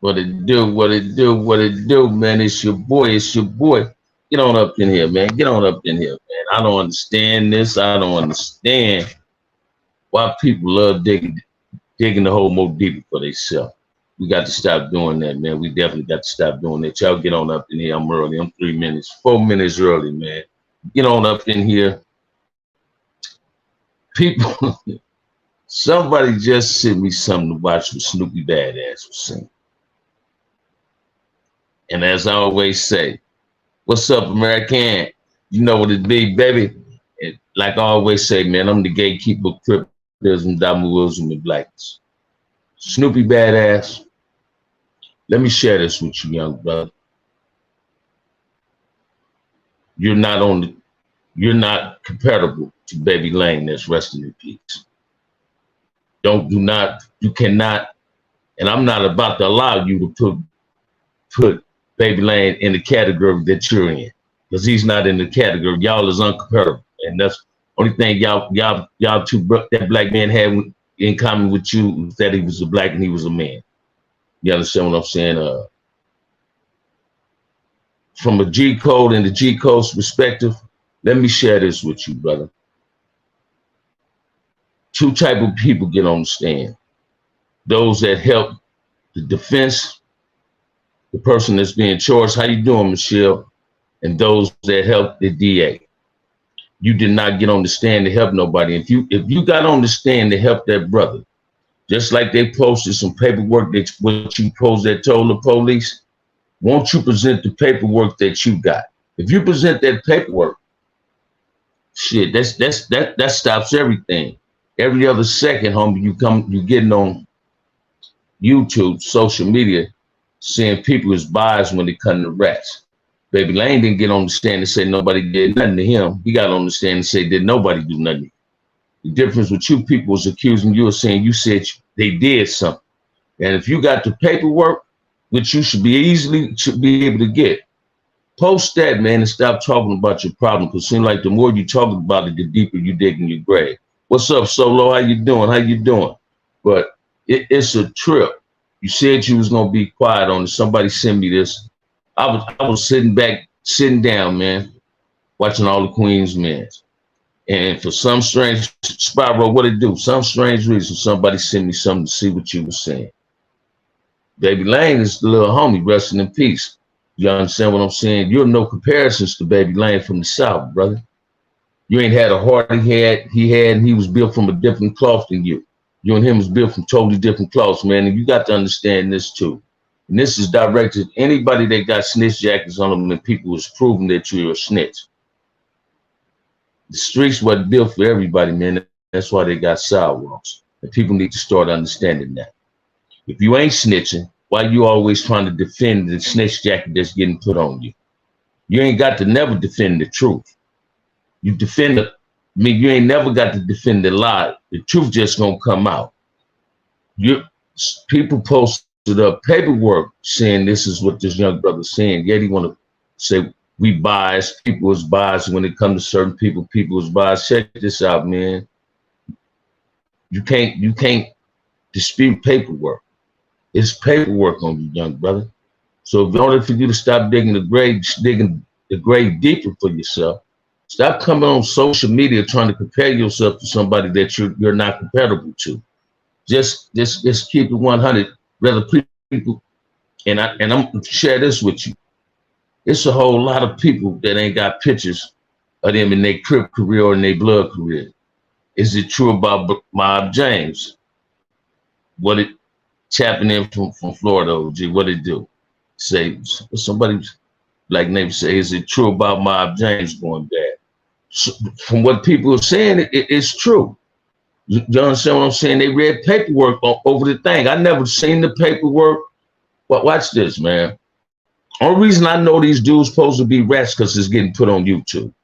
What it do, what it do, what it do, man. It's your boy, it's your boy. Get on up in here, man. Get on up in here, man. I don't understand this. I don't understand why people love digging the hole more deeper for themselves. We got to stop doing that, man. We definitely got to stop doing that. Y'all get on up in here. I'm early. I'm 3 minutes, 4 minutes early, man. Get on up in here. People, somebody just sent me something to watch with Snoopy Badass was saying. And as I always say, what's up, American? You know what it be, baby. And like I always say, man, I'm the gatekeeper of cryptism, Damuism, and blackness. Snoopy Badass, let me share this with you, young brother. You're not on the, you're not comparable to Baby Lane that's resting in peace. You cannot, and I'm not about to allow you to put Baby Lane in the category that you're in, because he's not in the category. Y'all is uncomparable, and that's the only thing y'all two that black man had in common with you was that he was a black and he was a man. You understand what I'm saying? From a G code and the G code's perspective, let me share this with you, brother. Two type of people get on the stand: those that help the defense, the person that's being charged. How you doing, Michelle? And those that help the DA. You did not get on the stand to help nobody. If you got on the stand to help that brother, just like they posted some paperwork that what you posed that told the police, won't you present the paperwork that you got? If you present that paperwork, shit, that stops everything. Every other second, homie, you getting on YouTube, social media, seeing people is biased when they come to rats. Baby Lane didn't get on the stand and say nobody did nothing to him. He got on the stand and say, did nobody do nothing? The difference with you people was accusing you of saying you said they did something. And if you got the paperwork, which you should be able to get, post that, man, and stop talking about your problem. Because it seems like the more you talk about it, the deeper you dig in your grave. What's up, Solo? How you doing? How you doing? But it's a trip. You said you was gonna be quiet on it. Somebody sent me this. I was sitting down, man, watching all the Queen's men. And for some strange Spyro, what it do? Some strange reason, somebody sent me something to see what you were saying. Baby Lane is the little homie, resting in peace. You understand what I'm saying? You're no comparisons to Baby Lane from the South, brother. You ain't had a heart he had, and he was built from a different cloth than you. You and him was built from totally different cloths, man. And you got to understand this too. And this is directed to anybody that got snitch jackets on them and people was proving that you're a snitch. The streets wasn't built for everybody, man. That's why they got sidewalks. And people need to start understanding that. If you ain't snitching, why you always trying to defend the snitch jacket that's getting put on you? You ain't got to never defend the truth. You defend it. I mean, you ain't never got to defend the lie. The truth just gonna come out. People posted up paperwork saying this is what this young brother's saying. Yet he want to say we biased. People is biased when it comes to certain people. People is biased. Check this out, man. You can't dispute paperwork. It's paperwork on you, young brother. So in order for you to stop digging the grave deeper for yourself, stop coming on social media trying to compare yourself to somebody that you're not comparable to. Just keep it 100. Rather people, and I'm gonna share this with you. It's a whole lot of people that ain't got pictures of them in their crip career or in their blood career. Is it true about Mob James? What it tapping in from Florida, OG? What it do? Say somebody like neighbor say, is it true about Mob James going bad? So, from what people are saying, it's true. You understand what I'm saying? They read paperwork over the thing. I never seen the paperwork. But watch this, man. Only reason I know these dudes supposed to be rats because it's getting put on YouTube.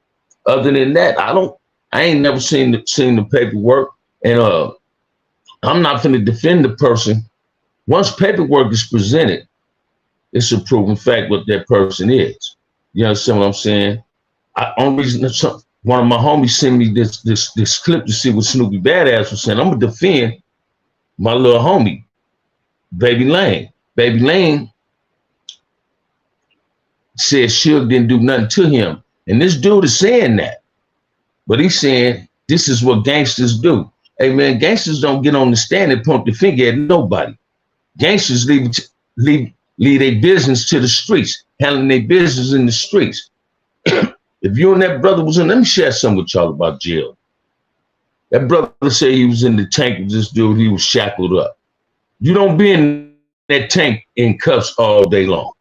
Other than that, I ain't never seen the paperwork. And I'm not finna defend the person. Once paperwork is presented, it's a proven fact what that person is. You understand what I'm saying? Only reason one of my homies sent me this clip to see what Snoopy Badass was saying. I'm gonna defend my little homie, Baby Lane. Baby Lane said Suge didn't do nothing to him. And this dude is saying that. But he's saying this is what gangsters do. Hey man, gangsters don't get on the stand and point the finger at nobody. Gangsters leave their business to the streets, handling their business in the streets. If you and that brother was in, let me share something with y'all about jail. That brother said he was in the tank with this dude, he was shackled up. You don't be in that tank in cuffs all day long,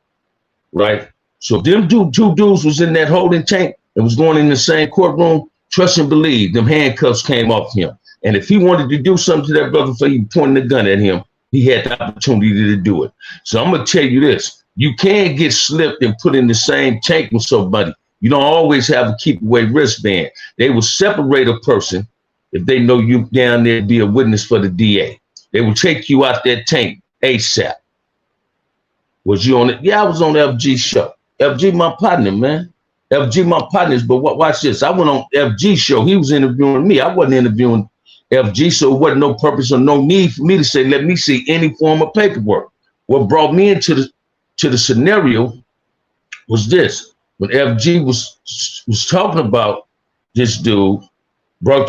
right? So if them two dudes was in that holding tank and was going in the same courtroom, trust and believe, them handcuffs came off him. And if he wanted to do something to that brother for you pointing the gun at him, he had the opportunity to do it. So I'm going to tell you this. You can't get slipped and put in the same tank with somebody. You don't always have a keep away wristband. They will separate a person if they know you down there to be a witness for the DA. They will take you out that tank ASAP. Was you on it? Yeah, I was on the FG show. FG my partner, man. FG my partners, but watch this. I went on FG show. He was interviewing me. I wasn't interviewing FG, so it wasn't no purpose or no need for me to say, let me see any form of paperwork. What brought me into the scenario was this. When FG was talking about this dude, brought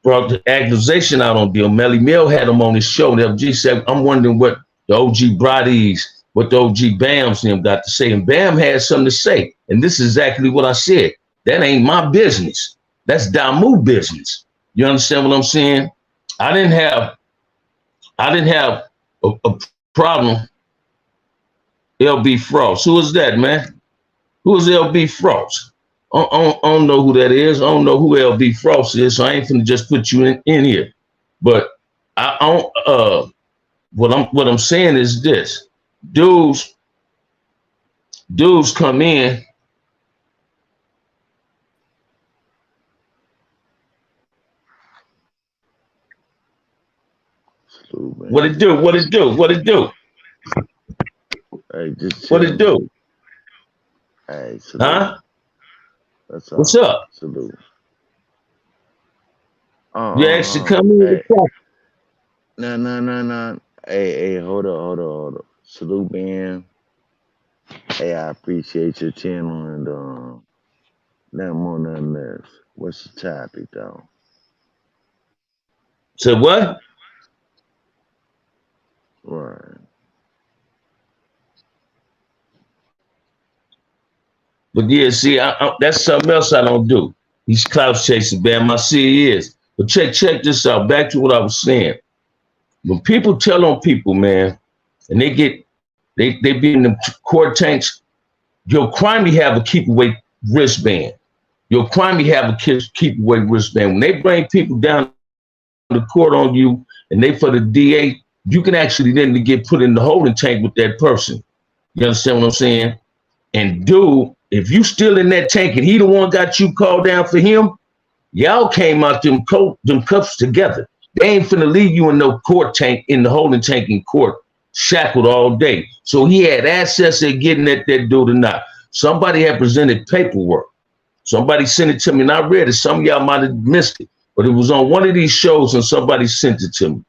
the accusation out on Bill. Melly Mill had him on his show, and FG said, I'm wondering what the OG Brodies, what the OG Bams and them got to say. And Bam had something to say. And this is exactly what I said. That ain't my business. That's Damu business. You understand what I'm saying? I didn't have a problem. LB Frost. Who is that, man? Who is LB Frost? I don't know who that is. I don't know who LB Frost is, so I ain't finna just put you in here. But I don't what I'm saying is this. Dudes come in. What it do? What it do? What it do? Hey, just what it do? Hey, salute. Huh? That's all. What's up? Salute. You actually come in with hey. No. Hey, hold up. Salute, man. Hey, I appreciate your channel and nothing more, nothing less. What's the topic, though? So what? Right. But yeah, see, that's something else I don't do. He's clout chasing, Bam. I see he is. But check this out. Back to what I was saying. When people tell on people, man, and they be in the court tanks, your crime you have a keep away wristband. Your crime you have a keep away wristband. When they bring people down to the court on you and they for the DA, you can actually then get put in the holding tank with that person. You understand what I'm saying? And dude, if you still in that tank and he the one got you called down for him, y'all came out them cuffs together. They ain't finna leave you in no court tank, in the holding tank in court, shackled all day. So he had access at getting at that dude or not. Somebody had presented paperwork. Somebody sent it to me and I read it. Some of y'all might have missed it, but it was on one of these shows and somebody sent it to me,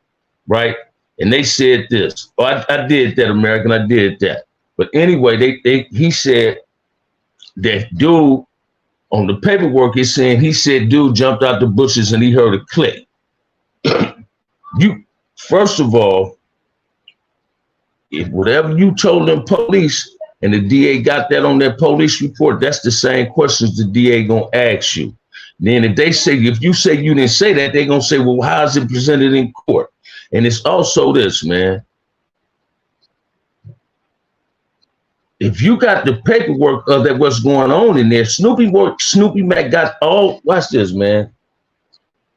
right? And they said this. Oh, I did that, American, I did that. But anyway, he said that dude on the paperwork is saying he said dude jumped out the bushes and he heard a click. You, first of all, if whatever you told them police and the DA got that on their police report, that's the same questions the DA gonna ask you. Then if you say you didn't say that, they're gonna say, well, how is it presented in court? And it's also this, man. If you got the paperwork of that what's going on in there, Snoopy Mac got all, watch this, man.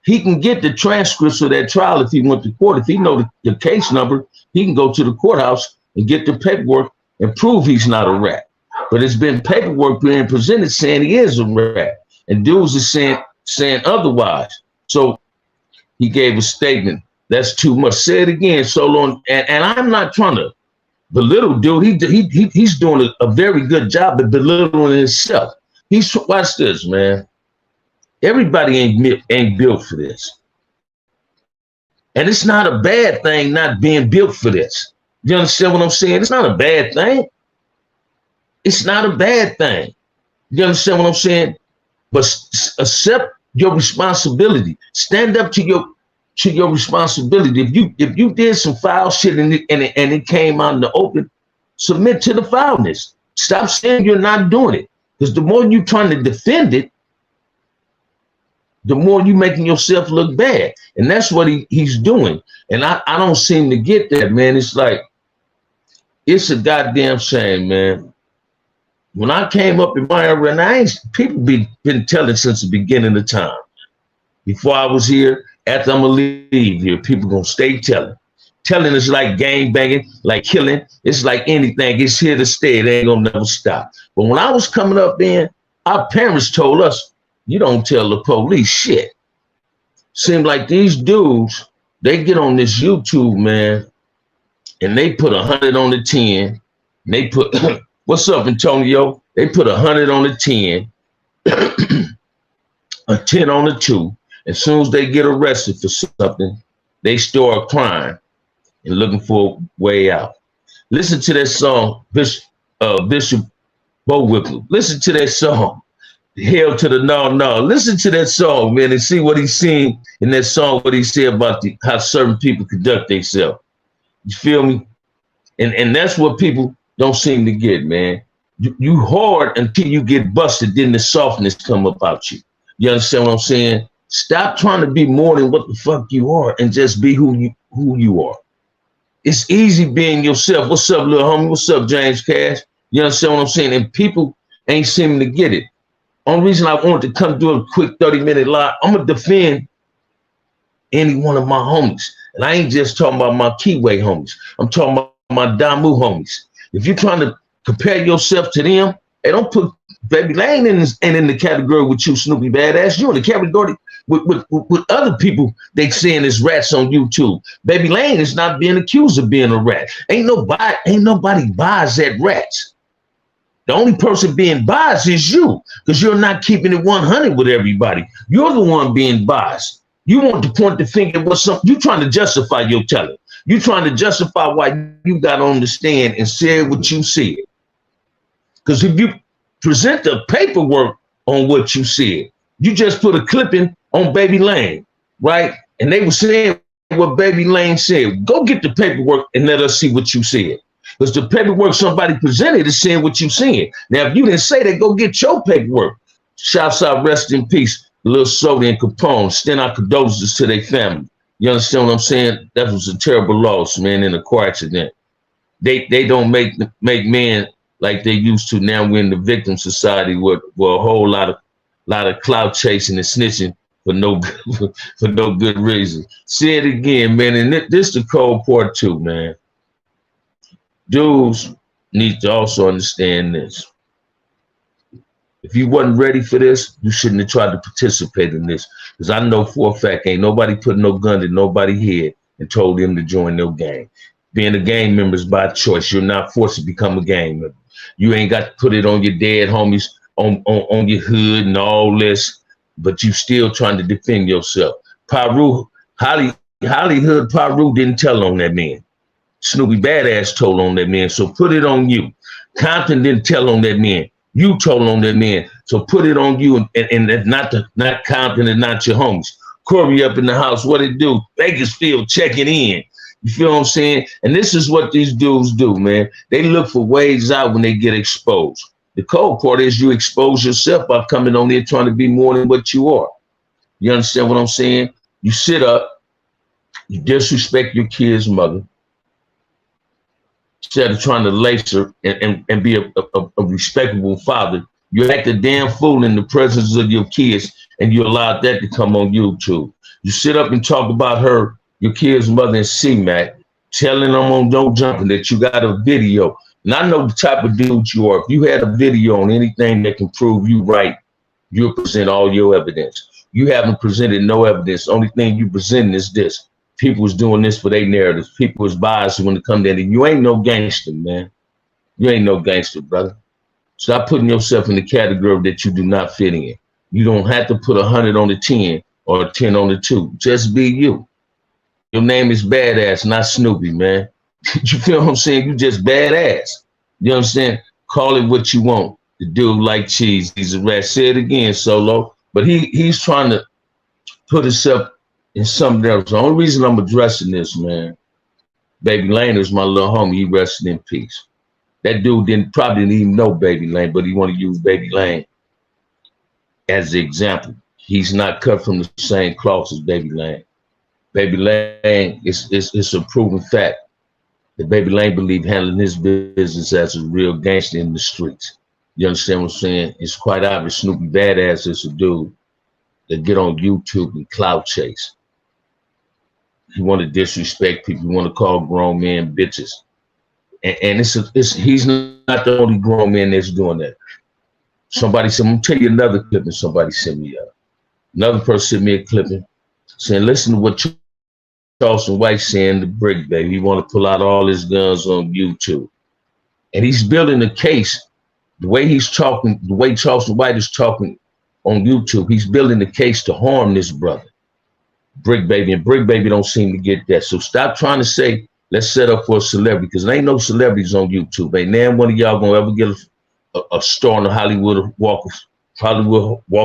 He can get the transcripts of that trial if he went to court. If he know the case number, he can go to the courthouse and get the paperwork and prove he's not a rat. But it's been paperwork being presented saying he is a rat. And dudes is saying otherwise. So he gave a statement. That's too much. Say it again, Solo. And I'm not trying to belittle dude. He's doing a very good job at belittling himself. Watch this, man. Everybody ain't built for this. And it's not a bad thing not being built for this. You understand what I'm saying? It's not a bad thing. It's not a bad thing. You understand what I'm saying? But accept your responsibility. Stand up to your responsibility. If you did some foul shit and it came out in the open, submit to the foulness. Stop saying you're not doing it. Because the more you're trying to defend it, the more you making yourself look bad. And that's what he's doing. And I don't seem to get that, man. It's like, it's a goddamn shame, man. When I came up in my era, and people been telling since the beginning of time. Before I was here, after I'm gonna leave here, people gonna stay telling. Telling is like gang banging, like killing. It's like anything. It's here to stay. It ain't gonna never stop. But when I was coming up in, our parents told us, you don't tell the police shit. Seemed like these dudes, they get on this YouTube, man, and they put 100 on the 10. And they put, what's up, Antonio? They put 100 on the 10, a 10 on the 2. As soon as they get arrested for something, they start crying and looking for a way out. Listen to that song, Bishop Bowwickle. Listen to that song, Hell to the No. Listen to that song, man, and see what he's seen in that song, what he said about how certain people conduct themselves. You feel me? And that's what people don't seem to get, man. You hard until you get busted, then the softness come about you. You understand what I'm saying? Stop trying to be more than what the fuck you are and just be who you are. It's easy being yourself. What's up, little homie? What's up, James Cash? You understand what I'm saying? And people ain't seeming to get it. Only reason I wanted to come do a quick 30-minute live, I'm going to defend any one of my homies. And I ain't just talking about my Keyway homies. I'm talking about my Damu homies. If you're trying to compare yourself to them, hey, don't put Baby Lane in the category with you, Snoopy Badass. You in the category with other people they saying is rats on YouTube. Baby Lane is not being accused of being a rat. Ain't nobody buys at rats. The only person being biased is you, because you're not keeping it 100 with everybody. You're the one being biased. You want to point the finger at something. You're trying to justify your telling. You're trying to justify why you got on the stand and said what you said. Because if you present the paperwork on what you said, you just put a clipping on Baby Lane, right? And they were saying what Baby Lane said. Go get the paperwork and let us see what you said. Because the paperwork somebody presented is saying what you said. Now, if you didn't say that, go get your paperwork. Shouts out, rest in peace, Lil Soda and Capone. Extend our condolences to their family. You understand what I'm saying? That was a terrible loss, man, in a car accident. They don't make men like they used to. Now we're in the victim society with a whole lot of clout chasing and snitching for no good reason. Say it again, man. And this the cold part too, man. Dudes need to also understand this. If you wasn't ready for this, you shouldn't have tried to participate in this. Because I know for a fact, ain't nobody put no gun to nobody's head and told them to join no gang. Being a gang member is by choice. You're not forced to become a gang member. You ain't got to put it on your dead homies, on your hood and all this, but you still trying to defend yourself. Hollywood Paru didn't tell on that man. Snoopy Badass told on that man, so put it on you. Compton didn't tell on that man. You told on that man, so put it on you, and not Compton and not your homies. Corey up in the house, what it do? Bakersfield checking in. You feel what I'm saying? And this is what these dudes do, man. They look for ways out when they get exposed. The cold part is you expose yourself by coming on there trying to be more than what you are. You understand what I'm saying? You sit up, you disrespect your kid's mother, instead of trying to lace her and be a respectable father. You act a damn fool in the presence of your kids, and you allowed that to come on YouTube. You sit up and talk about her, your kid's mother, and C-Mac, telling them on No Jumping that you got a video. And I know the type of dude you are. If you had a video on anything that can prove you right, you'll present all your evidence. You haven't presented no evidence. The only thing you presenting is this. People was doing this for their narratives. People was biased when it come down to you. Ain't no gangster, man. You ain't no gangster, brother. Stop putting yourself in the category that you do not fit in. You don't have to put 100 on the 10 or a 10 on the 2. Just be you. Your name is Badass, not Snoopy, man. You feel what I'm saying? You just badass. You understand? Call it what you want. The dude like cheese. He's a rat. Say it again, Solo. But he's trying to put himself in something else. The only reason I'm addressing this, man, Baby Lane is my little homie. He rested in peace. That dude probably didn't even know Baby Lane, but he want to use Baby Lane as the example. He's not cut from the same cloth as Baby Lane. Baby Lane is a proven fact that Baby Lane believed handling his business as a real gangster in the streets. You understand what I'm saying? It's quite obvious Snoopy Badass is a dude that get on YouTube and clout chase. He want to disrespect people. He want to call grown men bitches. And he's not the only grown man that's doing that. Somebody said, I'm gonna tell you another clipping somebody sent me up. Another person sent me a clipping saying, listen to what Charleston White saying to Brick Baby. He want to pull out all his guns on YouTube. And he's building a case. The way he's talking, the way Charleston White is talking on YouTube, he's building a case to harm this brother, Brick Baby. And Brick Baby don't seem to get that. So stop trying to say, let's set up for a celebrity, because there ain't no celebrities on YouTube. Ain't none one of y'all gonna ever get a star on the Hollywood Walk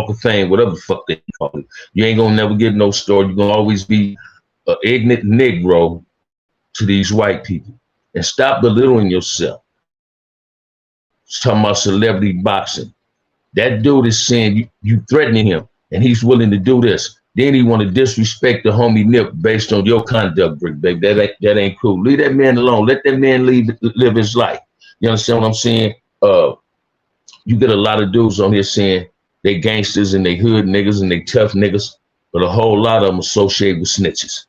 of Fame, whatever the fuck they call it. You ain't gonna never get no star. You're gonna always be an ignorant Negro to these white people. And stop belittling yourself. It's talking about celebrity boxing. That dude is saying you threatening him, and he's willing to do this. Then he want to disrespect the homie Nip based on your conduct, Brick Baby. That ain't cool. Leave that man alone. Let that man live his life. You understand what I'm saying? You get a lot of dudes on here saying they gangsters and they hood niggas and they tough niggas, but a whole lot of them associate with snitches.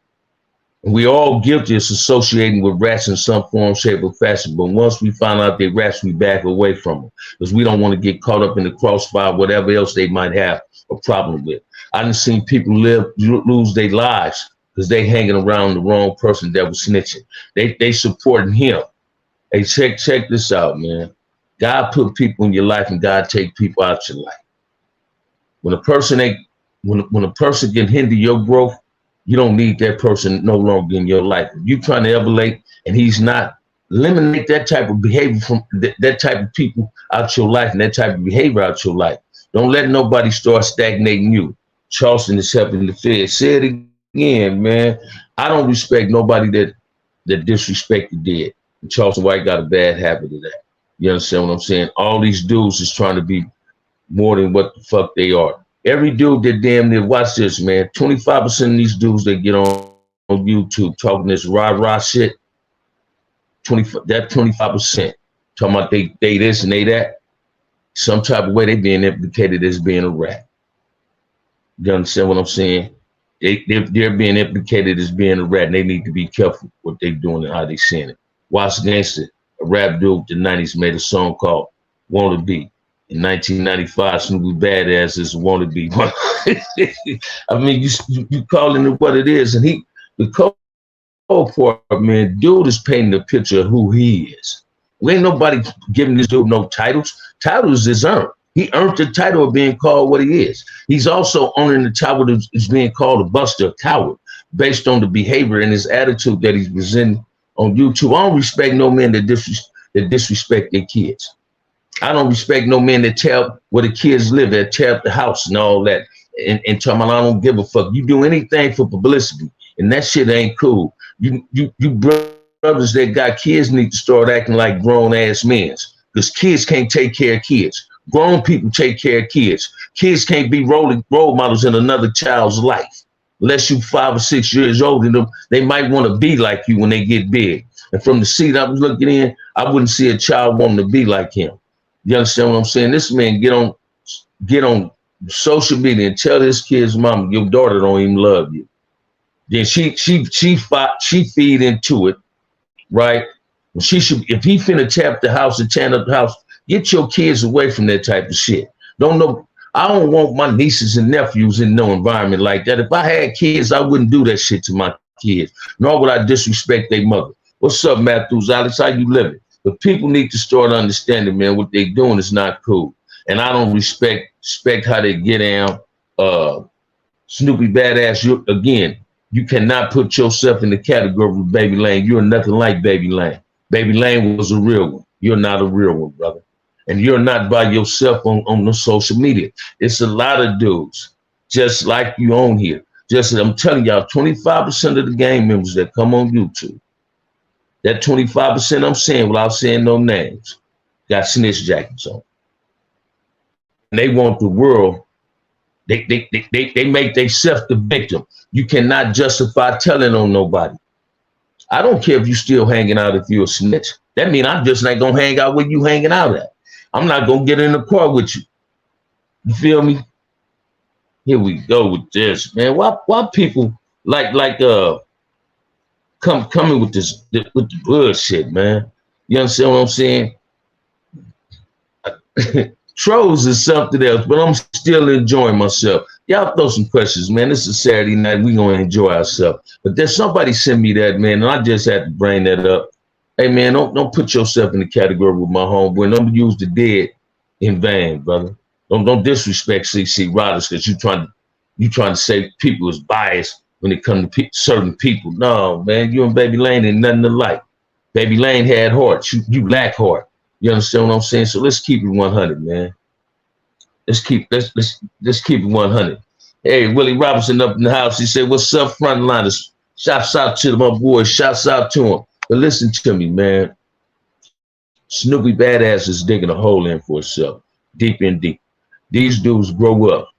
And we all guilty of associating with rats in some form, shape, or fashion. But once we find out they rats, we back away from them because we don't want to get caught up in the crossfire, whatever else they might have a problem with. I done seen people lose their lives because they hanging around the wrong person that was snitching. They supporting him. Hey, check this out, man. God put people in your life and God take people out your life. When a person can hinder your growth, you don't need that person no longer in your life. If you're trying to elevate and he's not, eliminate that type of behavior from that type of people out your life and that type of behavior out your life. Don't let nobody start stagnating you. Charleston is helping the Fed. Say it again, man. I don't respect nobody that disrespected dead. And Charleston White got a bad habit of that. You understand what I'm saying? All these dudes is trying to be more than what the fuck they are. Every dude that damn near, watch this, man. 25% of these dudes that get on YouTube talking this rah-rah shit, 25%. Talking about they this and they that. Some type of way they being implicated as being a rat. You understand what I'm saying? They're being implicated as being a rat, and they need to be careful what they're doing and how they saying it. Watch Gangster, a rap dude in the 90s, made a song called Wanna Be. In 1995, Snoopy Badass is Wanna Be. I mean, you calling it what it is, and the cold part, man, dude is painting a picture of who he is. Ain't nobody giving this dude no titles. Titles is earned. He earned the title of being called what he is. He's also earning the title of being called a buster, a coward, based on the behavior and his attitude that he's presenting on YouTube. I don't respect no men that disrespect their kids. I don't respect no men that tell where the kids live, that tear up the house and all that. And tell me, I don't give a fuck. You do anything for publicity, and that shit ain't cool. You brothers that got kids need to start acting like grown ass men, because kids can't take care of kids. Grown people take care of kids. Kids can't be role models in another child's life. Unless you 5 or 6 years older than them, they might want to be like you when they get big. And from the seat I was looking in, I wouldn't see a child wanting to be like him. You understand what I'm saying? This man get on social media and tell his kid's mama, your daughter don't even love you. Then she feed into it, right? She should, if he finna tap the house and tear up the house, get your kids away from that type of shit. I don't want my nieces and nephews in no environment like that. If I had kids, I wouldn't do that shit to my kids, nor would I disrespect their mother. What's up, Matthews, Alex? How you living? But people need to start understanding, man, what they doing is not cool. And I don't respect how they get down. Snoopy Badass, You cannot put yourself in the category of Baby Lane. You're nothing like Baby Lane. Baby Lane was a real one. You're not a real one, brother. And you're not by yourself on the social media. It's a lot of dudes just like you on here. Just I'm telling y'all, 25% of the gang members that come on YouTube, that 25% I'm saying without saying no names, got snitch jackets on. And they want the world. They make themselves the victim. You cannot justify telling on nobody. I don't care if you still hanging out if you're a snitch. That means I'm just not gonna hang out where you hanging out at. I'm not gonna get in the car with you. You feel me? Here we go with this, man. Why people coming with the bullshit, man? You understand what I'm saying? Trolls is something else, but I'm still enjoying myself. Y'all throw some questions, man. This is Saturday night. We're going to enjoy ourselves. But there's somebody sent me that, man, and I just had to bring that up. Hey, man, don't put yourself in the category with my homeboy. Don't use the dead in vain, brother. Don't disrespect CC Riders because you trying to say people is biased when it comes to certain people. No, man, you and Baby Lane ain't nothing alike. Baby Lane had heart. You lack heart. You understand what I'm saying? So let's keep it 100, man. Let's keep it 100. Hey, Willie Robinson up in the house. He said, "What's up, frontliners? Shouts out to my boys. Shouts out to him." But listen to me, man. Snoopy Badass is digging a hole in for itself, deep in deep. These dudes grow up,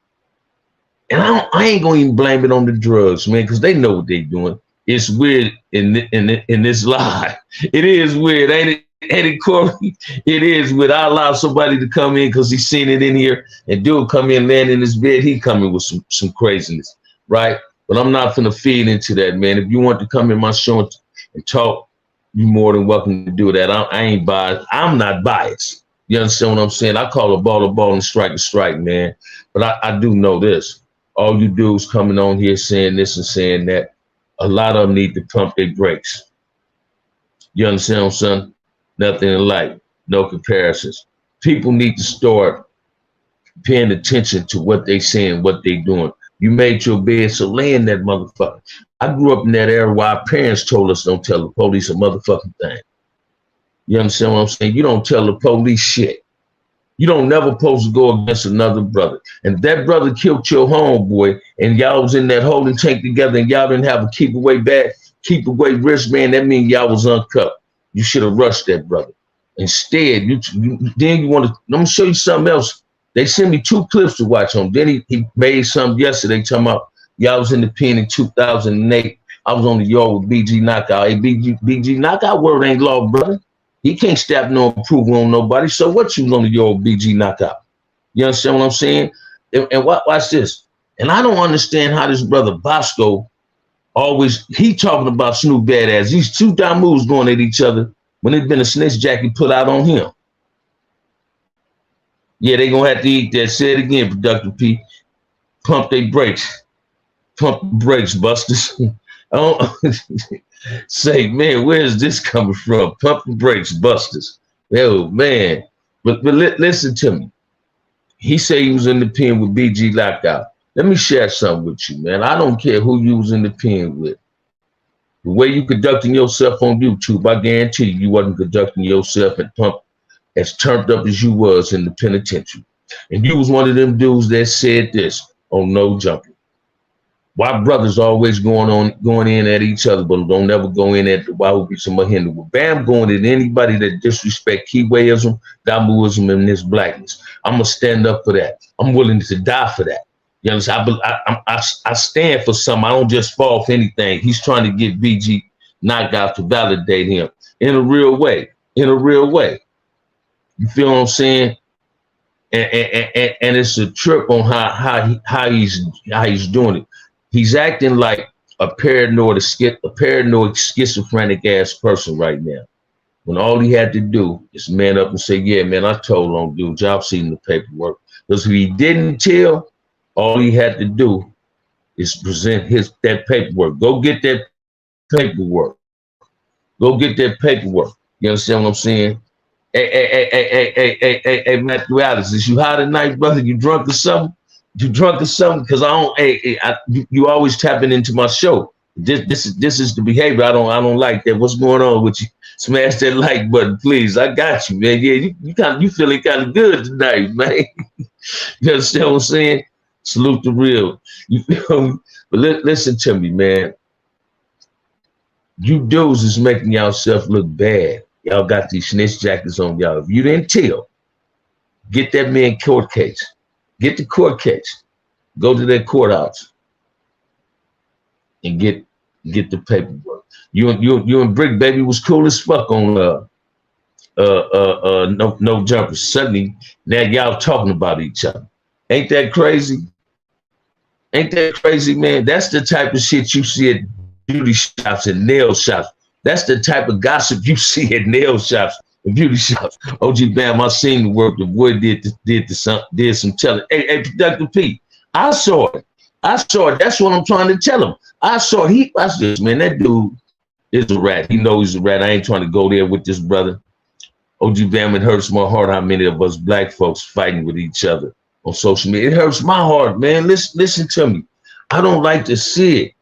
and I ain't gonna even blame it on the drugs, man, because they know what they doing. It's weird in this lie. It is weird, ain't it? Eddie Corey, it is weird. I allow somebody to come in because he's seen it in here, and dude come in, land in his bed, he come in with some craziness, right? But I'm not gonna feed into that, man. If you want to come in my show and talk, you're more than welcome to do that. I ain't biased. I'm not biased. You understand what I'm saying? I call a ball and strike a strike, man. But I do know this. All you dudes coming on here saying this and saying that, a lot of them need to pump their brakes. You understand, son? Nothing alike, no comparisons. People need to start paying attention to what they saying, what they doing. You made your bed, so lay in that motherfucker. I grew up in that era where our parents told us don't tell the police a motherfucking thing. You understand what I'm saying? You don't tell the police shit. You don't never supposed to go against another brother. And that brother killed your homeboy, and y'all was in that holding tank together, and y'all didn't have a keep away wristband. That means y'all was uncuffed. You should have rushed that brother. Instead, then you want to. Let me show you something else. They sent me 2 clips to watch on. Then he made something yesterday talking about y'all was in the pen in 2008. I was on the yard with BG Knockout. Hey, BG Knockout word ain't law, brother. He can't stamp no approval on nobody. So what you on the yard with BG Knockout? You understand what I'm saying? And watch this. And I don't understand how this brother Bosco he talking about Snoop Badass. These 2 dumb moves going at each other when it's been a snitch jacket put out on him. Yeah, they gonna have to eat that. Say it again, Productive P. Pump their brakes. Pump the brakes, busters. I don't say, man, where's this coming from? Pump the brakes, busters. Oh, man. But listen to me. He said he was in the pen with BG Lockout. Let me share something with you, man. I don't care who you was in the pen with. The way you conducting yourself on YouTube, I guarantee you wasn't conducting yourself and pump as turned up as you was in the penitentiary. And you was one of them dudes that said this on No Jumping. Why brothers always going in at each other, but don't never go in at why would be some hinder. Well, Bam going at anybody that disrespect Kiwaism, Damuism, and this blackness. I'm gonna stand up for that. I'm willing to die for that. You understand? I stand for something. I don't just fall for anything. He's trying to get BG Knockout to validate him in a real way. In a real way. You feel what I'm saying? And it's a trip on how he's doing it. He's acting like a paranoid schizophrenic ass person right now. When all he had to do is man up and say, yeah, man, I told on dude, y'all seen the paperwork. Because if he didn't tell, all he had to do is present that paperwork. Go get that paperwork. Go get that paperwork. You understand what I'm saying? Hey, Matthew Alice, is you high tonight, brother? You drunk or something? You drunk or something? Because you always tapping into my show. This is the behavior I don't like. That what's going on with you? Smash that like button, please. I got you, man. Yeah, you feeling kind of good tonight, man. You understand what I'm saying? Salute the real. You feel me? But listen to me, man. You dudes is making yourself look bad. Y'all got these snitch jackets on y'all. If you didn't tell, get that man court case. Get the court case. Go to that courthouse and get the paperwork. You and Brick Baby was cool as fuck on no jumpers. Suddenly now y'all talking about each other. Ain't that crazy? Ain't that crazy, man? That's the type of shit you see at beauty shops and nail shops. That's the type of gossip you see at nail shops and beauty shops. OG Bam, I seen the work the boy did some telling. Hey, Productive P, I saw it. That's what I'm trying to tell him. I saw watch this, man. That dude is a rat. He knows he's a rat. I ain't trying to go there with this brother. OG Bam, it hurts my heart how many of us black folks fighting with each other on social media. It hurts my heart, man. Listen to me. I don't like to see it.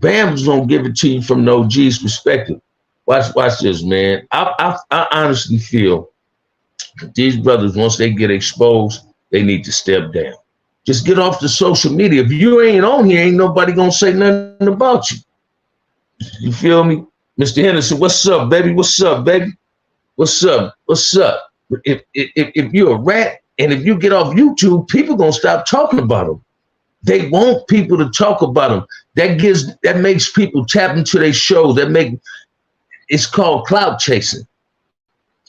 Bam's gonna give it to you from the OG's perspective. Watch this, man. I honestly feel that these brothers, once they get exposed, they need to step down. Just get off the social media. If you ain't on here, ain't nobody gonna say nothing about you. You feel me? Mr. Henderson, what's up, baby? What's up, baby? What's up? What's up? If you're a rat and if you get off YouTube, people gonna stop talking about them. They want people to talk about them. That makes people tap into their shows. It's called clout chasing.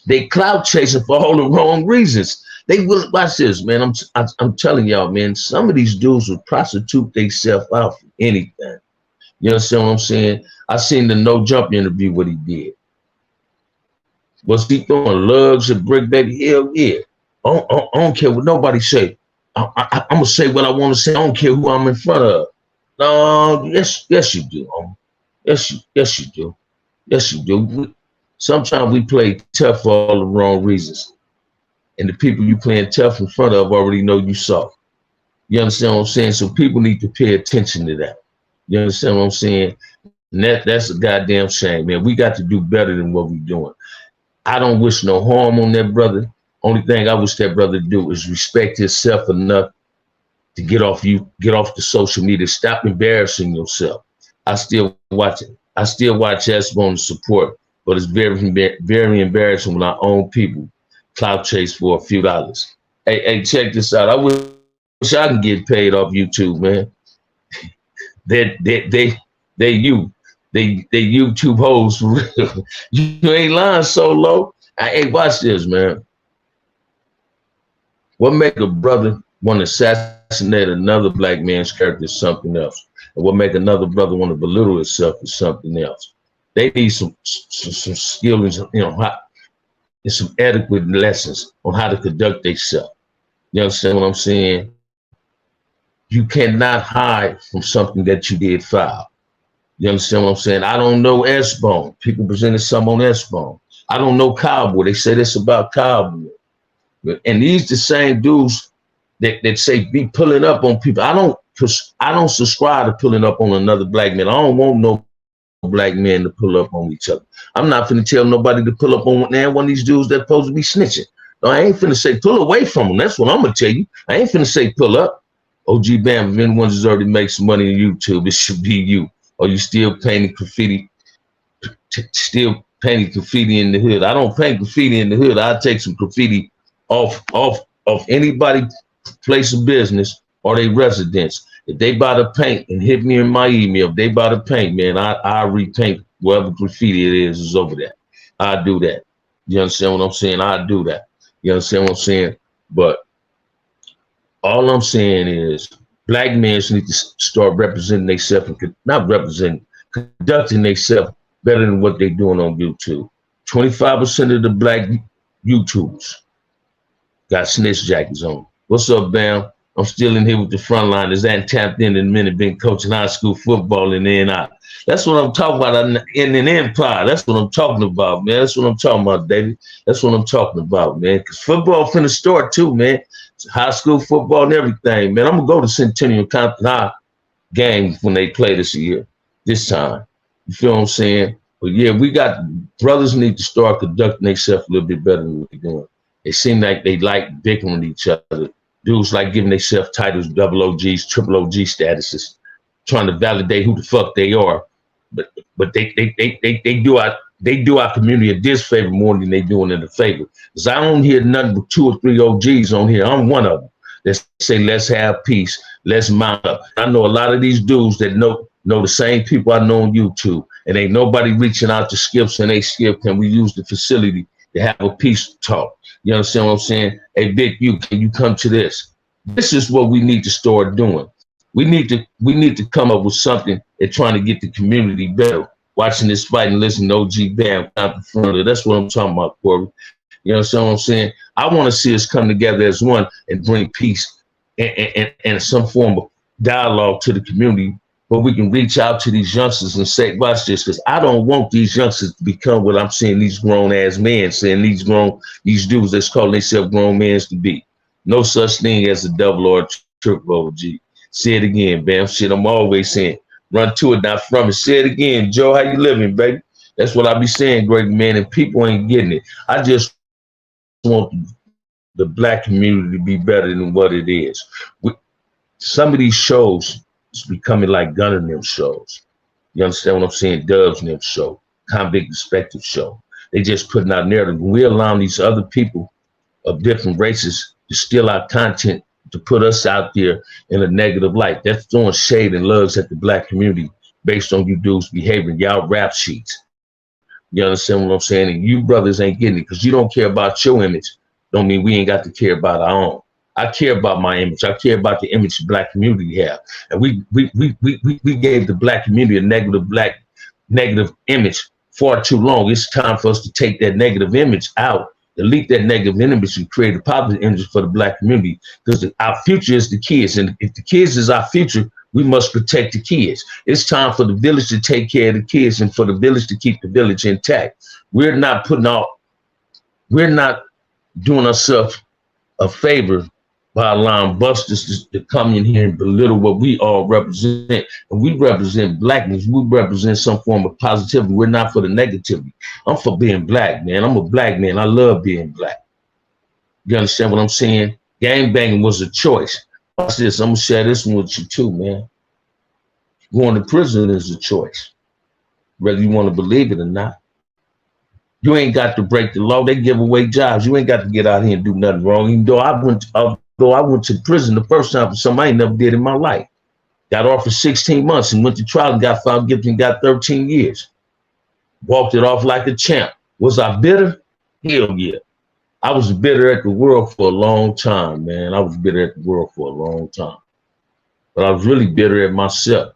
They clout chasing for all the wrong reasons. They will watch this, man. I'm telling y'all, man. Some of these dudes will prostitute themselves out for anything. You understand what I'm saying? I seen the No Jump interview. What he did. Was he throwing lugs at Brick Baby? Hell yeah. I don't care what nobody say. I'm gonna say what I want to say. I don't care who I'm in front of. No, yes you do. Yes you do. Yes you do. Sometimes we play tough for all the wrong reasons, and the people you playing tough in front of already know you soft. You understand what I'm saying? So people need to pay attention to that. You understand what I'm saying? And that's a goddamn shame, man. We got to do better than what we're doing. I don't wish no harm on that brother. Only thing I wish that brother do is respect himself enough to get off the social media. Stop embarrassing yourself. I still watch it. I still watch S-Bone to support, but it's very, very embarrassing when our own people clout chase for a few dollars. Hey, check this out. I wish I can get paid off YouTube, man. They YouTube hoes for real. You ain't lying, Solo. Hey, watch this, man. What make a brother want to assassinate another black man's character is something else. And what make another brother want to belittle himself is something else. They need some skills, and some adequate lessons on how to conduct themselves. You understand what I'm saying? You cannot hide from something that you did foul. You understand what I'm saying? I don't know S-Bone. People presented some on S-Bone. I don't know Cowboy. They say this about Cowboy. And these the same dudes that say be pulling up on people. I don't subscribe to pulling up on another black man. I don't want no black men to pull up on each other. I'm not finna tell nobody to pull up on one of these dudes that's supposed to be snitching. No, I ain't finna say pull away from them. That's what I'm gonna tell you. I ain't finna say pull up. OG Bam, if anyone deserves to make some money on YouTube, it should be you. Or you still painting graffiti, in the hood. I don't paint graffiti in the hood. I take some graffiti off anybody place of business or their residence. If they buy the paint and hit me in my email, if they buy the paint, man, I repaint whatever graffiti it is over there. I do that. You understand what I'm saying? I do that. You understand what I'm saying? But all I'm saying is black men need to start representing themselves, conducting themselves better than what they're doing on YouTube. 25% of the black YouTubers got snitch jackets on. What's up, Bam? I'm still in here with the frontliners. That tapped in a minute, been coaching high school football in the NI. That's what I'm talking about in an empire. That's what I'm talking about, man. That's what I'm talking about, David. That's what I'm talking about, man. Because football finna start too, man. It's high school football and everything, man. I'm gonna go to Centennial Compton High game when they play this year. this time. You feel what I'm saying? But yeah, we got brothers need to start conducting themselves a little bit better than what they're doing. It seems like they like bickering each other. Dudes like giving themselves titles, double OGs, triple OG statuses, trying to validate who the fuck they are. But they do our community a disfavor more than they doing it a favor. Because I don't hear nothing but 2 or 3 OGs on here. I'm one of them that say let's have peace, let's mount up. I know a lot of these dudes that know the same people I know on YouTube, and ain't nobody reaching out to Skips, and they Skip, can we use the facility to have a peace talk? You understand what I'm saying? Hey, Big U, can you come to this? This is what we need to start doing. We need to come up with something and trying to get the community better. Watching this fight and listening to OG Bam out in front of it. That's what I'm talking about, Corey. You know what I'm saying? I want to see us come together as one and bring peace and some form of dialogue to the community, where we can reach out to these youngsters and say, watch this, because I don't want these youngsters to become what I'm seeing these grown ass men saying these dudes that's calling themselves grown men to be. No such thing as a double or a triple OG. Say it again, Bam. Shit, I'm always saying. Run to it, not from it. Say it again, Joe. How you living, baby? That's what I be saying, great man, and people ain't getting it. I just want the black community to be better than what it is. Some of these shows is becoming like Gunner and them shows. You understand what I'm saying? Dubs and them show, Convict Perspective show. They just putting out narrative. We're allowing these other people of different races to steal our content, to put us out there in a negative light. That's throwing shade and lugs at the black community based on you dudes' behavior, y'all rap sheets. You understand what I'm saying? And you brothers ain't getting it because you don't care about your image. Don't mean we ain't got to care about our own. I care about my image. I care about the image the black community have. And we gave the black community a negative image far too long. It's time for us to take that negative image out, delete that negative image, and create a positive image for the black community. Because our future is the kids. And if the kids is our future, we must protect the kids. It's time for the village to take care of the kids and for the village to keep the village intact. We're not doing ourselves a favor by allowing busters to come in here and belittle what we all represent. And we represent blackness. We represent some form of positivity. We're not for the negativity. I'm for being black, man. I'm a black man. I love being black. You understand what I'm saying? Gang banging was a choice. Watch this. I'm going to share this one with you too, man. Going to prison is a choice, whether you want to believe it or not. You ain't got to break the law. They give away jobs. You ain't got to get out here and do nothing wrong. Even though I went to prison the first time for something I ain't never did in my life. Got off for 16 months and went to trial and got found guilty and got 13 years. Walked it off like a champ. Was I bitter? Hell yeah. I was bitter at the world for a long time, man. I was bitter at the world for a long time. But I was really bitter at myself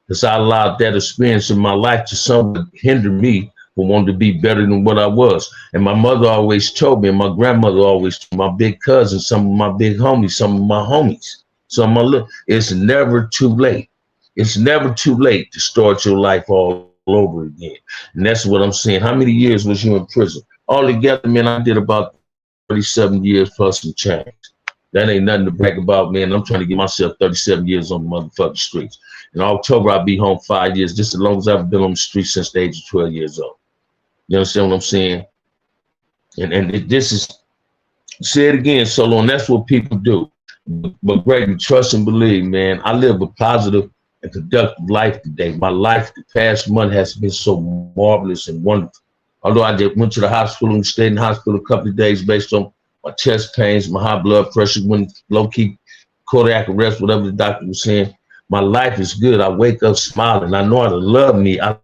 because I allowed that experience in my life to somewhat hinder me from wanting to be better than what I was. And my mother always told me, and my grandmother always told my big cousins, some of my big homies, some of my homies, it's never too late. It's never too late to start your life all over again. And that's what I'm saying. How many years was you in prison? Altogether, man, I did about 37 years plus some change. That ain't nothing to brag about, man. I'm trying to get myself 37 years on the motherfucking streets. In October, I'll be home 5 years, just as long as I've been on the streets since the age of 12 years old. You understand what I'm saying? And this is, say it again, Solo, and that's what people do. But Greg, trust and believe, man. I live a positive and productive life today. My life the past month has been so marvelous and wonderful. Although I went to the hospital and stayed in the hospital a couple of days based on my chest pains, my high blood pressure, when low-key cardiac arrest, whatever the doctor was saying. My life is good. I wake up smiling. I know how to love me. I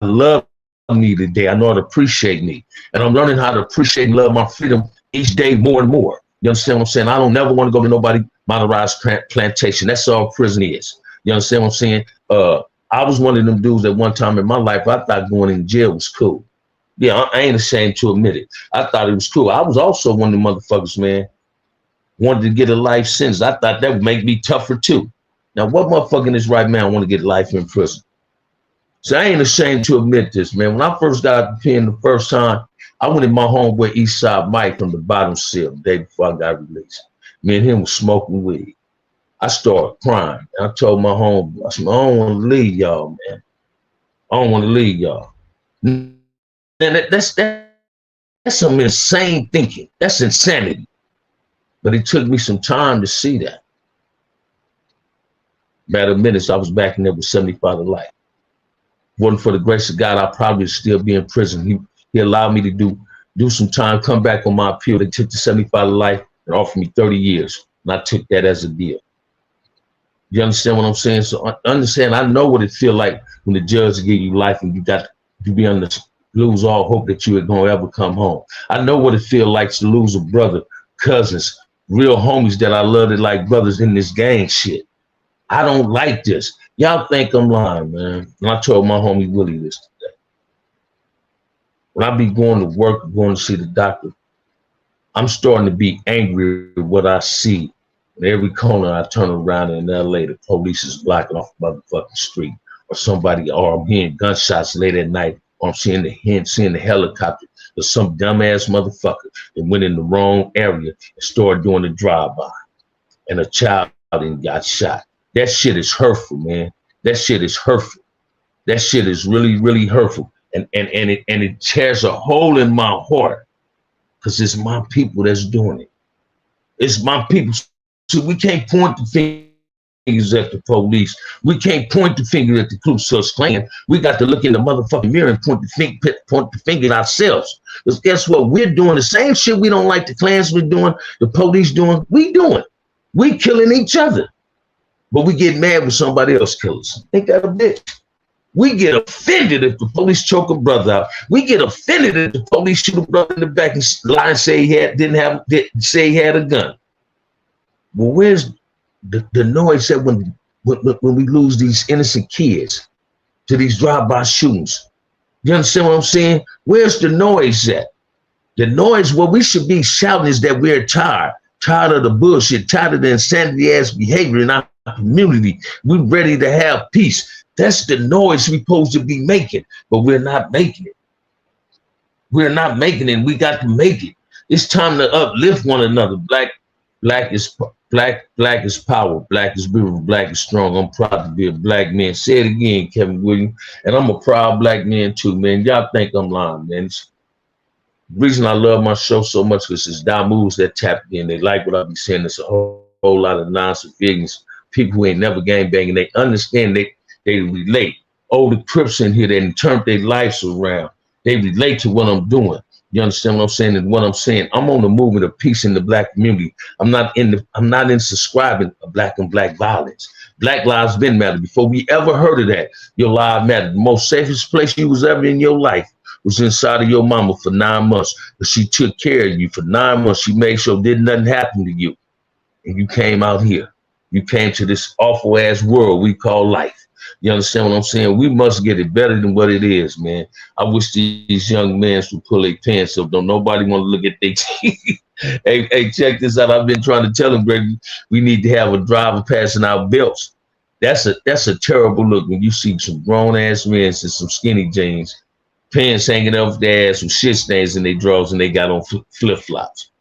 love me today. I know how to appreciate me. And I'm learning how to appreciate and love my freedom each day more and more. You understand what I'm saying? I don't never want to go to nobody motorized plantation. That's all prison is. You understand what I'm saying? I was one of them dudes at one time in my life, I thought going in jail was cool. Yeah, I ain't ashamed to admit it. I thought it was cool. I was also one of the motherfuckers, man, wanted to get a life sentence. I thought that would make me tougher too. Now, what motherfucker in this right now want to get life in prison? So I ain't ashamed to admit this, man. When I first got the pen the first time, I went in my homeboy Eastside Mike from the bottom cell the day before I got released. Me and him was smoking weed. I started crying. I told my home, I said, I don't want to leave y'all, man. I don't want to leave y'all. And that's some insane thinking. That's insanity. But it took me some time to see that. Matter of minutes, I was back in there with 75 to life. Wasn't for the grace of God, I'd probably still be in prison. He allowed me to do some time, come back on my appeal. They took the 75 to life and offered me 30 years. And I took that as a deal. You understand what I'm saying? So understand, I know what it feel like when the judge give you life and you be on the lose all hope that you are gonna ever come home. I know what it feel like to lose a brother, cousins, real homies that I loved it like brothers in this gang shit. I don't like this. Y'all think I'm lying, man. And I told my homie Willie this today. When I be going to work, going to see the doctor, I'm starting to be angry at what I see. In every corner I turn around in LA, the police is blocking off the motherfucking street. Or somebody, or I'm hearing gunshots late at night, or I'm seeing the helicopter, or some dumbass motherfucker that went in the wrong area and started doing a drive-by. And a child and got shot. That shit is hurtful, man. That shit is hurtful. That shit is really, really hurtful. And it tears a hole in my heart because it's my people that's doing it. It's my people. So we can't point the fingers at the police. We can't point the finger at the Ku Klux Klan. We got to look in the motherfucking mirror and point the finger at ourselves. Because guess what? We're doing the same shit we don't like the Klansmen doing, the police doing. We doing. We killing each other. But we get mad when somebody else kills us. Ain't that a bitch? We get offended if the police choke a brother out. We get offended if the police shoot a brother in the back and lie and say say he had a gun. Well, where's the noise that when we lose these innocent kids to these drive-by shootings? You understand what I'm saying? Where's the noise at? The noise, what we should be shouting is that we're tired of the bullshit, tired of the insanity ass behavior in our community. We're ready to have peace. That's the noise we're supposed to be making, but we're not making it. We're not making it. We got to make it. It's time to uplift one another. Black is power. Black is beautiful. Black is strong. I'm proud to be a black man. Say it again, Kevin Williams. And I'm a proud black man too, man. Y'all think I'm lying, man. The reason I love my show so much because it's moves that tap in. They like what I be saying. It's a whole lot of nonsense ignorance. People who ain't never gang banging, they understand, they relate. Oh, the Crips in here, they turned their lives around. They relate to what I'm doing. You understand what I'm saying? And what I'm saying, I'm on the movement of peace in the black community. I'm not in subscribing to black on black violence. Black lives been matter. Before we ever heard of that, your life mattered. The most safest place you was ever in your life was inside of your mama for 9 months. But she took care of you for 9 months. She made sure did nothing happen to you. And you came out here. You came to this awful ass world we call life. You understand what I'm saying? We must get it better than what it is, man. I wish these young men would pull their pants up. Don't nobody want to look at their teeth. Hey, check this out. I've been trying to tell them, Greg, we need to have a driver passing our belts. That's a terrible look when you see some grown ass men in some skinny jeans, pants hanging off their ass with shit stains in their drawers, and they got on flip flops.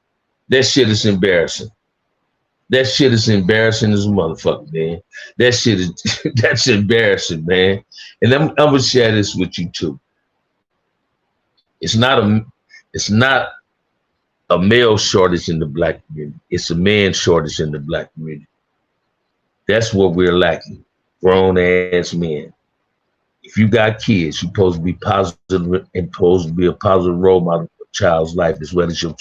That shit is embarrassing. That shit is embarrassing as a motherfucker, man. That's embarrassing, man. And I'm gonna share this with you too. It's not a male shortage in the black community. It's a man shortage in the black community. That's what we're lacking. Grown ass men. If you got kids, you're supposed to be positive and supposed to be a positive role model for a child's life as well as you're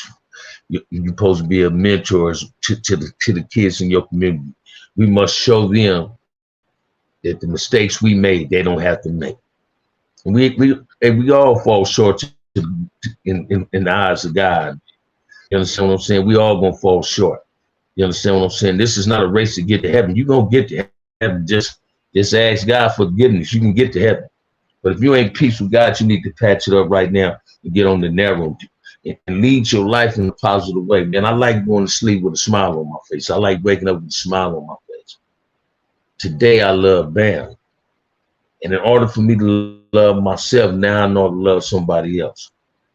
supposed to be a mentor to the kids in your community. We must show them that the mistakes we made, they don't have to make. And we all fall short in the eyes of God. You understand what I'm saying? We all gonna fall short. You understand what I'm saying? This is not a race to get to heaven. You're gonna get to heaven. Just ask God for forgiveness. You can get to heaven. But if you ain't peace with God, you need to patch it up right now and get on the narrow and lead your life in a positive way. Man, I like going to sleep with a smile on my face. I like waking up with a smile on my face. Today, I love Bam. And in order for me to love myself, now I know to love somebody else.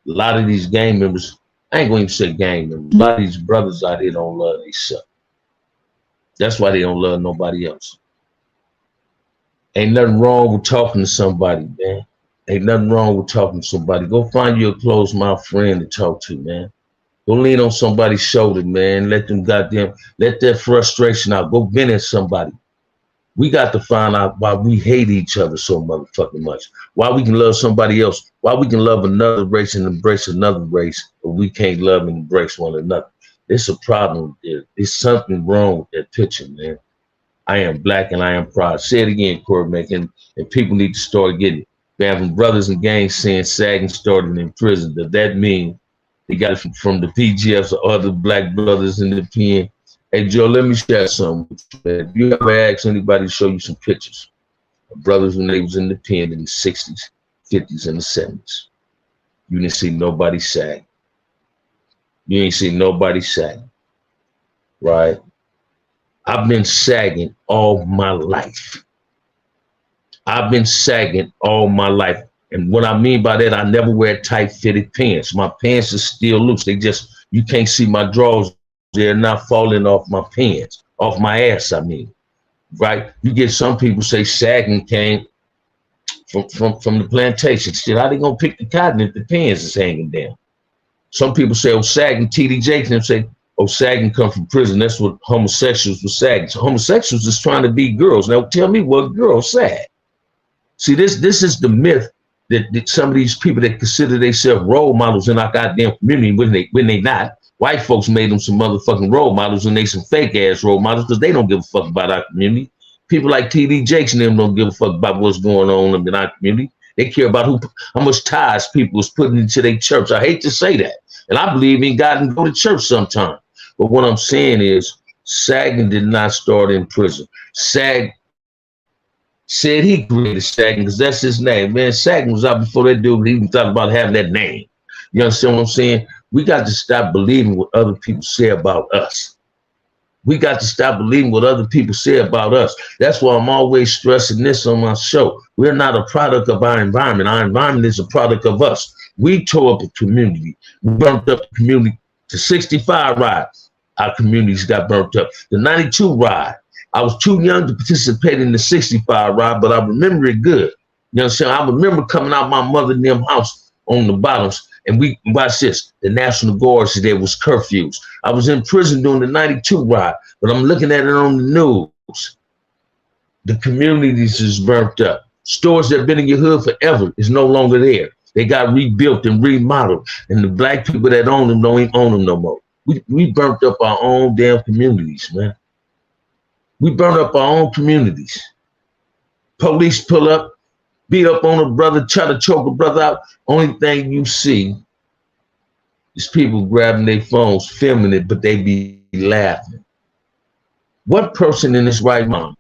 A lot of these gang members, I ain't going to even say gang members, a lot of these brothers out here don't love themselves. That's why they don't love nobody else. Ain't nothing wrong with talking to somebody, man. Ain't nothing wrong with talking to somebody. Go find you a close mouth friend to talk to, man. Go lean on somebody's shoulder, man. Let that frustration out. Go vent at somebody. We got to find out why we hate each other so motherfucking much. Why we can love somebody else. Why we can love another race and embrace another race, but we can't love and embrace one another. It's a problem there. There's something wrong with that picture, man. I am black and I am proud. Say it again, Corey, and people need to start getting it. We having brothers and gangs saying sagging started in prison. Does that mean they got it from the PGFs or other black brothers in the pen? Hey, Joe, let me share something with you, man. If you ever ask anybody to show you some pictures of brothers when they was in the pen in the 60s, 50s, and the 70s, you didn't see nobody sag. You ain't see nobody sagging, right? I've been sagging all my life. I've been sagging all my life. And what I mean by that, I never wear tight fitted pants. My pants are still loose. You can't see my drawers. They're not falling off my pants, off my ass, I mean, right? You get some people say sagging came from the plantation. Shit, how they gonna pick the cotton if the pants is hanging down? Some people say, oh, sagging, TD Jakes, and say, oh, sagging come from prison. That's what homosexuals were sagging. So homosexuals is trying to be girls. Now tell me what girls sag. See, this is the myth that some of these people that consider themselves role models in our goddamn community when they not. White folks made them some motherfucking role models and they some fake ass role models because they don't give a fuck about our community. People like TD Jakes and them don't give a fuck about what's going on in our community. They care about how much ties people is putting into their church. I hate to say that. And I believe in God and go to church sometime. But what I'm saying is sagging did not start in prison. Sag said he created sagging because that's his name. Man, sagging was out before that dude even thought about having that name. You understand what I'm saying? We got to stop believing what other people say about us. We got to stop believing what other people say about us. That's why I'm always stressing this on my show. We're not a product of our environment. Our environment is a product of us. We tore up a community. We burnt up the community. The 65 ride, our communities got burnt up. The 92 ride, I was too young to participate in the 65 ride, but I remember it good. You know what I'm saying? I remember coming out my mother and them house on the bottoms, and we, watch this, the National Guard said there was curfews. I was in prison during the 92 ride, but I'm looking at it on the news. The communities is burnt up. Stores that have been in your hood forever is no longer there. They got rebuilt and remodeled, and the black people that own them don't even own them no more. We burnt up our own damn communities, man. We burnt up our own communities. Police pull up, beat up on a brother, try to choke a brother out. Only thing you see is people grabbing their phones, filming it, but they be laughing. What person in this right mind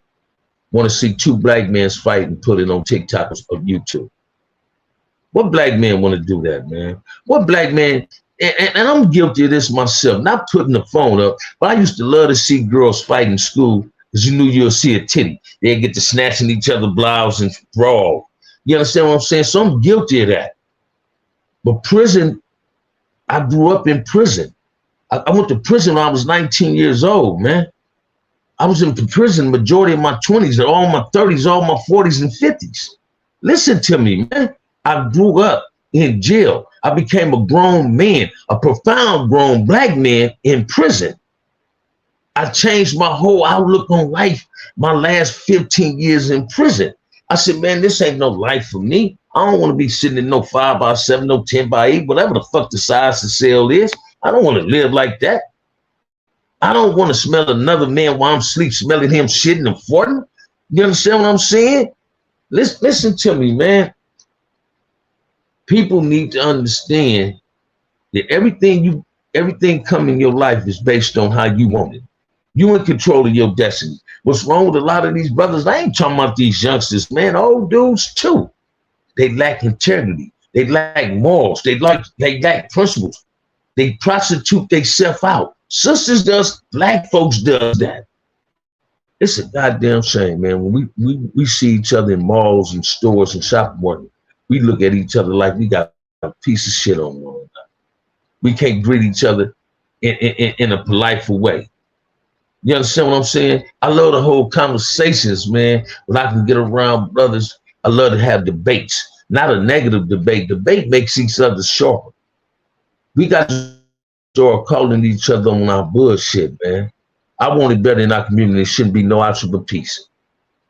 want to see two black men fight and put it on TikTok or YouTube? What black man want to do that, man? What black man, and I'm guilty of this myself, not putting the phone up, but I used to love to see girls fight in school because you knew you'll see a titty. They'd get to snatching each other's blouse and brawl. You understand what I'm saying? So I'm guilty of that. But prison, I grew up in prison. I went to prison when I was 19 years old, man. I was in prison majority of my 20s, all my 30s, all my 40s and 50s. Listen to me, man. I grew up in jail. I became a grown man, a profound grown black man in prison. I changed my whole outlook on life my last 15 years in prison. I said, man, this ain't no life for me. I don't want to be sitting in no 5x7, no 10x8, whatever the fuck the size the cell is. I don't want to live like that. I don't want to smell another man while I'm asleep, smelling him shitting and farting. You understand what I'm saying? Listen to me, man. People need to understand that everything come in your life is based on how you want it. You in control of your destiny. What's wrong with a lot of these brothers? I ain't talking about these youngsters, man. Old dudes too. They lack integrity. They lack morals. They lack principles. They prostitute themselves out. Sisters does, black folks does that. It's a goddamn shame, man. When we see each other in malls and stores and shopping malls, we look at each other like we got a piece of shit on one another. We can't greet each other in a politeful way. You understand what I'm saying? I love to hold conversations, man. When I can get around brothers, I love to have debates, not a negative debate. Debate makes each other sharper. We got to start calling each other on our bullshit, man. I want it better in our community. There shouldn't be no option but peace.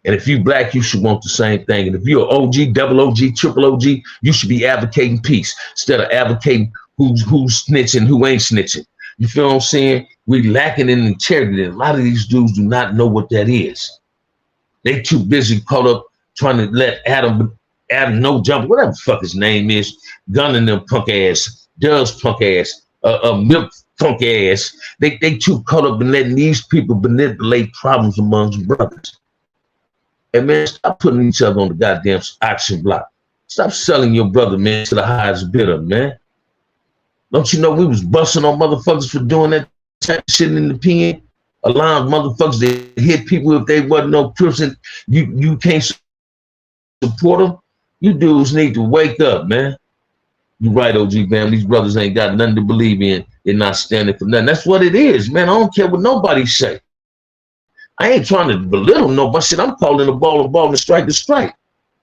And if you black, you should want the same thing. And if you're OG, double OG, triple OG, you should be advocating peace instead of advocating who's snitching, who ain't snitching. You feel what I'm saying? We lacking in integrity. A lot of these dudes do not know what that is. They too busy caught up trying to let Adam no jump, whatever the fuck his name is, gunning them punk ass, Does punk ass, Milk punk ass. They too caught up in letting these people manipulate problems amongst brothers. And man, stop putting each other on the goddamn auction block. Stop selling your brother, man, to the highest bidder, man. Don't you know we was busting on motherfuckers for doing that type of shit in the pen? Allowing motherfuckers to hit people if they wasn't no person. You can't support them. You dudes need to wake up, man. You right, OG fam. These brothers ain't got nothing to believe in. They're not standing for nothing. That's what it is, man. I don't care what nobody say. I ain't trying to belittle nobody. Shit, I'm calling the ball and strike the strike.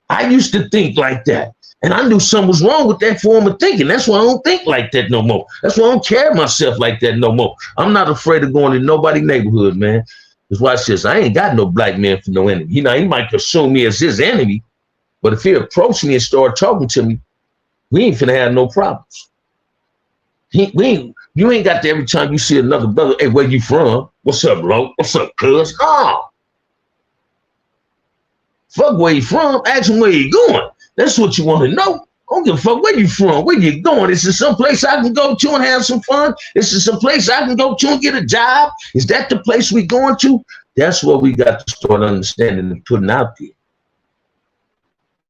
I used to think like that. And I knew something was wrong with that form of thinking. That's why I don't think like that no more. That's why I don't carry myself like that no more. I'm not afraid of going in nobody's neighborhood, man. Because watch this. I ain't got no black man for no enemy. You know, he might consume me as his enemy. But if he approached me and started talking to me, we ain't finna have no problems. You ain't got to every time you see another brother, hey, where you from? What's up, bro? What's up, cuz? Oh. Fuck where you from. Ask him where you going. That's what you want to know. I don't give a fuck where you from, where you going. Is there some place I can go to and have some fun? Is there some place I can go to and get a job? Is that the place we going to? That's what we got to start understanding and putting out there.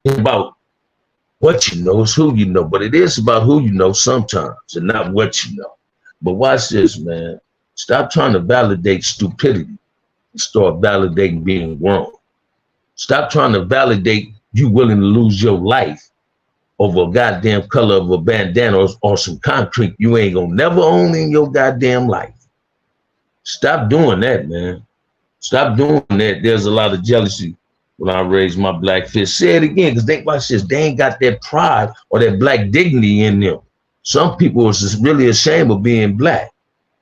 It's about what you know is who you know, but it is about who you know sometimes and not what you know. But watch this, man. Stop trying to validate stupidity and start validating being wrong. Stop trying to validate you willing to lose your life over a goddamn color of a bandana or some concrete you ain't gonna never own in your goddamn life. Stop doing that, man. Stop doing that. There's a lot of jealousy when I raise my black fist. Say it again, because they watch this. They ain't got that pride or that black dignity in them. Some people are just really ashamed of being black.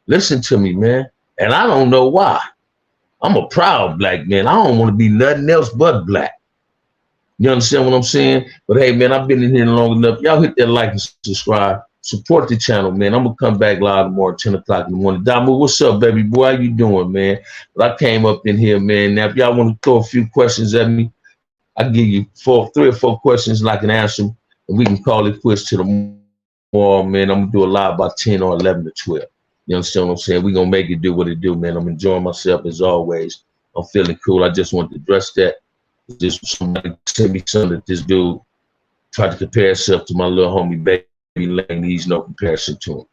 Listen to me, man. And I don't know why. I'm a proud black man. I don't want to be nothing else but black. You understand what I'm saying? But hey, man, I've been in here long enough. Y'all hit that like and subscribe. Support the channel, man. I'm going to come back live tomorrow at 10 o'clock in the morning. Damo, what's up, baby boy? How you doing, man? But I came up in here, man. Now, if y'all want to throw a few questions at me, I'll give you 3 or 4 questions and I can answer them. And we can call it quits to tomorrow, man. I'm going to do a live by 10 or 11 to 12. You understand what I'm saying? We're going to make it do what it do, man. I'm enjoying myself as always. I'm feeling cool. I just want to address that. Just somebody sent me something that this dude tried to compare himself to my little homie Baby Lane. He's no comparison to him.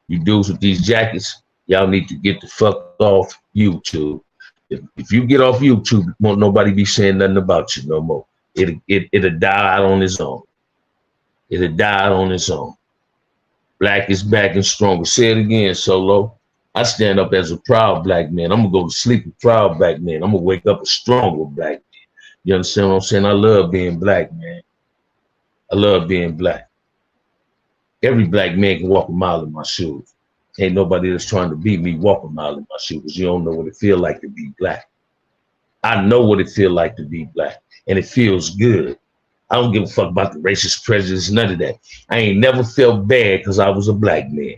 You dudes with these jackets, y'all need to get the fuck off YouTube. If you get off YouTube, won't nobody be saying nothing about you no more. It'll die out on its own. It'll die out on its own. Black is back and stronger. Say it again, Solo. I stand up as a proud black man. I'm gonna go to sleep a proud black man. I'm gonna wake up a stronger black man. You understand what I'm saying? I love being black, man. I love being black. Every black man can walk a mile in my shoes. Ain't nobody that's trying to beat me walk a mile in my shoes. You don't know what it feels like to be black. I know what it feels like to be black, and it feels good. I don't give a fuck about the racist prejudice, none of that. I ain't never felt bad because I was a black man.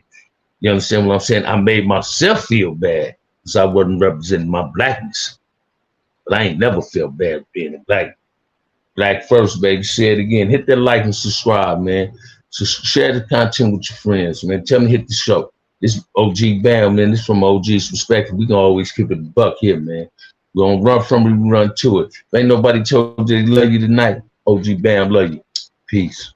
You understand what I'm saying? I made myself feel bad because I wasn't representing my blackness. But I ain't never felt bad being a black. Black first, baby. Say it again. Hit that like and subscribe, man. So share the content with your friends, man. Tell me to hit the show. This OG Bam, man. This from OG's perspective. We gonna always keep it a buck here, man. We gonna run from it, we run to it. If ain't nobody told you they love you tonight, OG Bam love you. Peace.